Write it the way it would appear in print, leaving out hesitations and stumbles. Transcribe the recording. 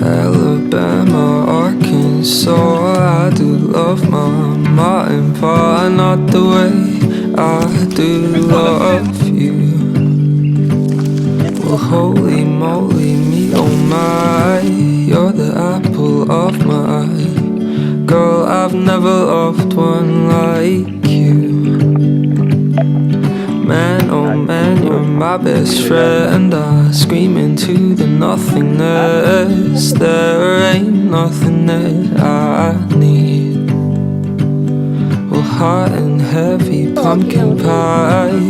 Alabama, Arkansas, I do love my Martin, but not the way I do love you. Well, holy moly, me oh my, you're the apple of my eye. Girl, I've never loved one like you. Man, oh man, you're my best friend. I scream into the nothingness. There ain't nothing that I need. Well, hot and heavy pumpkin pie.